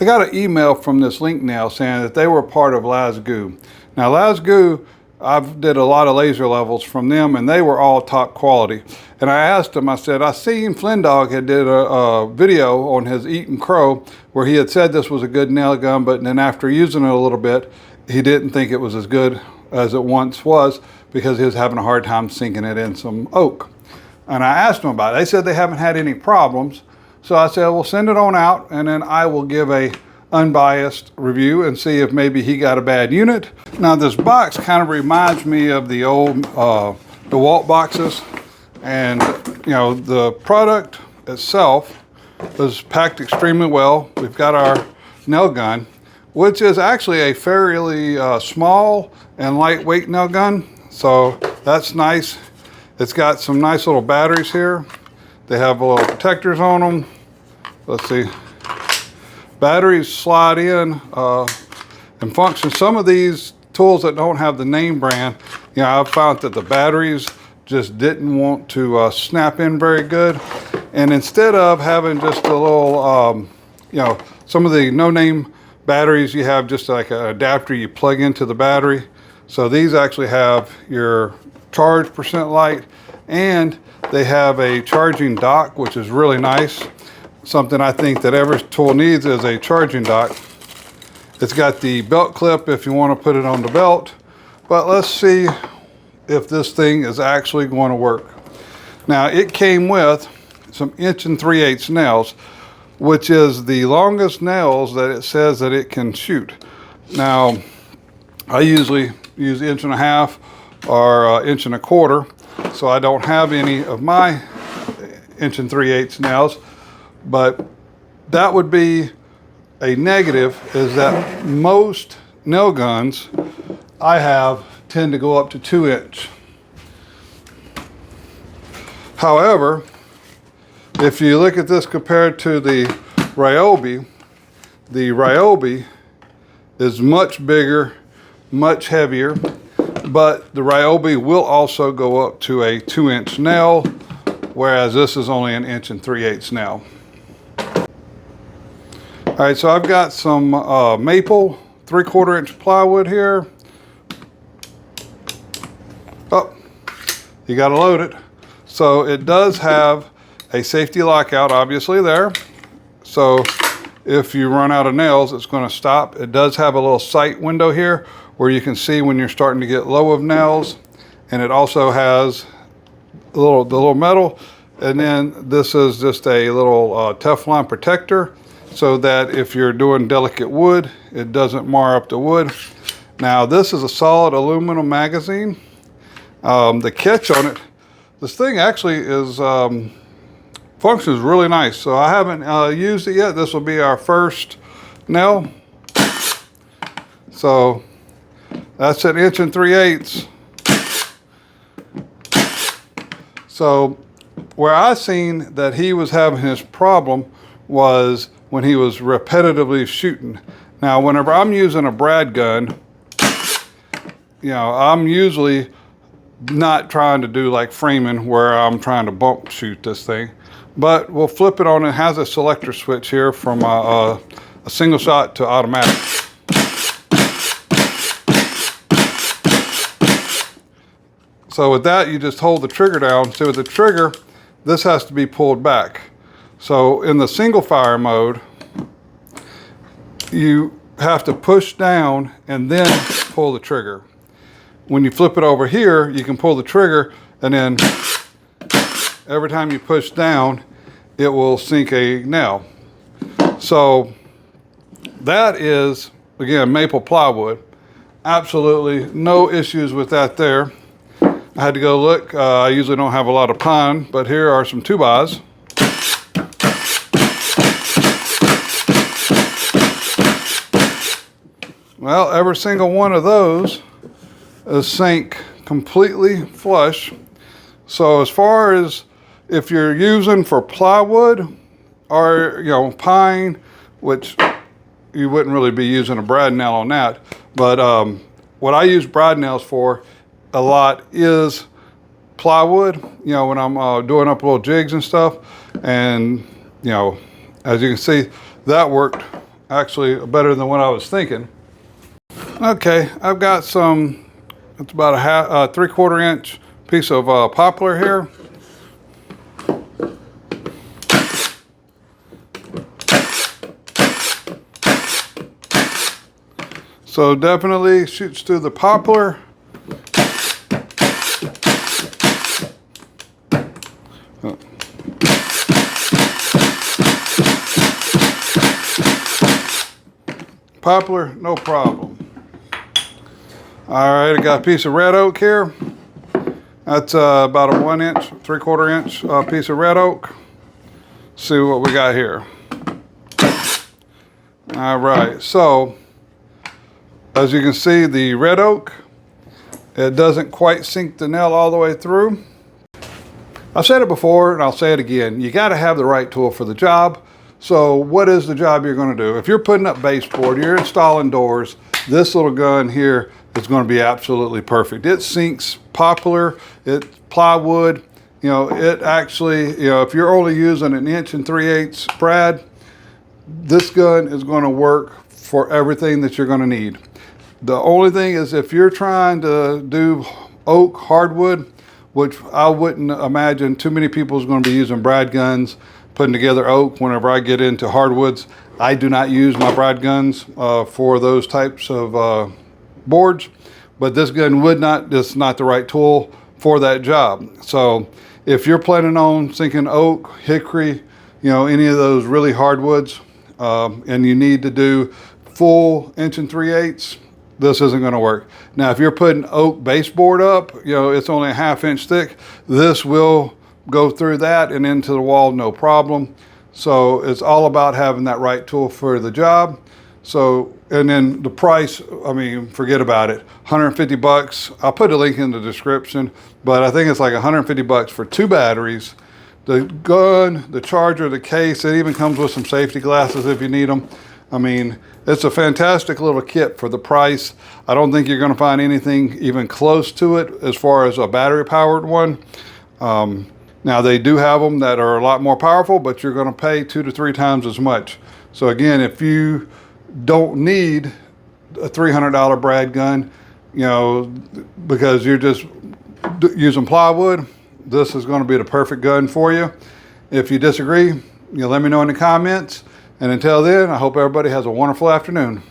I got an email from this Linknal saying that they were part of Lasgoo. Now Lasgoo, I've did a lot of laser levels from them and they were all top quality. And I asked him, I said, I seen Flindog had did a video on his Eaton Crow where he had said this was a good nail gun, but then after using it a little bit, he didn't think it was as good as it once was because he was having a hard time sinking it in some oak. And I asked them about it. They said they haven't had any problems. So I said, well, send it on out and then I will give a unbiased review and see if maybe he got a bad unit. Now this box kind of reminds me of the old DeWalt boxes, and you know, the product itself is packed extremely well. We've got our nail gun, which is actually a fairly small and lightweight nail gun, so that's nice. It's got some nice little batteries here. They have little protectors on them. Let's see. Batteries slide in and function. Some of these tools that don't have the name brand, you know, I've found that the batteries just didn't want to snap in very good. And instead of having just a little, you know, some of the no-name batteries, you have just like an adapter you plug into the battery. So these actually have your charge percent light, and they have a charging dock, which is really nice. Something I think that every tool needs is a charging dock. It's got the belt clip if you want to put it on the belt, but let's see if this thing is actually going to work. Now it came with some 1 3/8 nails, which is the longest nails that it says that it can shoot. Now I usually use 1.5 or 1.25 inches. So I don't have any of my 1 3/8 nails, but that would be a negative, is that most nail guns I have tend to go up to 2 inch. However, if you look at this compared to the Ryobi is much bigger, much heavier, but the Ryobi will also go up to a 2 inch nail, whereas this is only an 1 3/8 nail. All right, so I've got some maple 3/4 inch plywood here. Oh, you gotta load it. So it does have a safety lockout obviously there. So if you run out of nails, it's gonna stop. It does have a little sight window here where you can see when you're starting to get low of nails. And it also has the little metal. And then this is just a little Teflon protector so that if you're doing delicate wood, it doesn't mar up the wood. Now this is a solid aluminum magazine. The catch on it, this thing actually is, functions really nice. So I haven't used it yet. This will be our first nail. So that's an 1 3/8. So where I seen that he was having his problem was when he was repetitively shooting. Now, whenever I'm using a brad gun, you know, I'm usually not trying to do like framing where I'm trying to bump shoot this thing, but we'll flip it on. It has a selector switch here from a single shot to automatic. So with that, you just hold the trigger down. So with the trigger, this has to be pulled back. So in the single fire mode, you have to push down and then pull the trigger. When you flip it over here, you can pull the trigger, and then every time you push down, it will sink a nail. So that is, again, maple plywood. Absolutely no issues with that there. I had to go look. I usually don't have a lot of pine, but here are some 2x. Well, every single one of those is sank completely flush. So as far as if you're using for plywood or, you know, pine, which you wouldn't really be using a brad nail on that, but what I use brad nails for a lot is plywood, you know, when I'm doing up little jigs and stuff. And, you know, as you can see, that worked actually better than what I was thinking. Okay, I've got some, it's about a 3/4 inch piece of poplar here. So definitely shoots through the poplar. Poplar, no problem. All right, I got a piece of red oak here. That's about a 1 inch, 3/4 inch piece of red oak. See what we got here. All right, so as you can see, the red oak, it doesn't quite sink the nail all the way through. I've said it before and I'll say it again. You got to have the right tool for the job. So what is the job you're going to do? If you're putting up baseboard, you're installing doors, this little gun here is going to be absolutely perfect. It sinks poplar, it's plywood. You know, it actually, you know, if you're only using an 1 3/8 brad, this gun is going to work for everything that you're going to need. The only thing is if you're trying to do oak, hardwood, which I wouldn't imagine too many people is going to be using brad guns, putting together oak. Whenever I get into hardwoods, I do not use my brad guns for those types of boards, but this gun would not, this is not the right tool for that job. So if you're planning on sinking oak, hickory, you know, any of those really hardwoods, and you need to do full 1 3/8, this isn't going to work. Now, if you're putting oak baseboard up, you know, it's only a 1/2 inch thick, this will go through that and into the wall, no problem. So it's all about having that right tool for the job. So, and then the price, I mean, forget about it. 150 bucks. I'll put a link in the description, but I think it's like 150 bucks for 2 batteries. The gun, the charger, the case, it even comes with some safety glasses if you need them. I mean, it's a fantastic little kit for the price. I don't think you're going to find anything even close to it as far as a battery powered one. Now they do have them that are a lot more powerful, but you're going to pay 2 to 3 times as much. So again, if you don't need a $300 brad gun, you know, because you're just using plywood, this is going to be the perfect gun for you. If you disagree, you let me know in the comments. And until then, I hope everybody has a wonderful afternoon.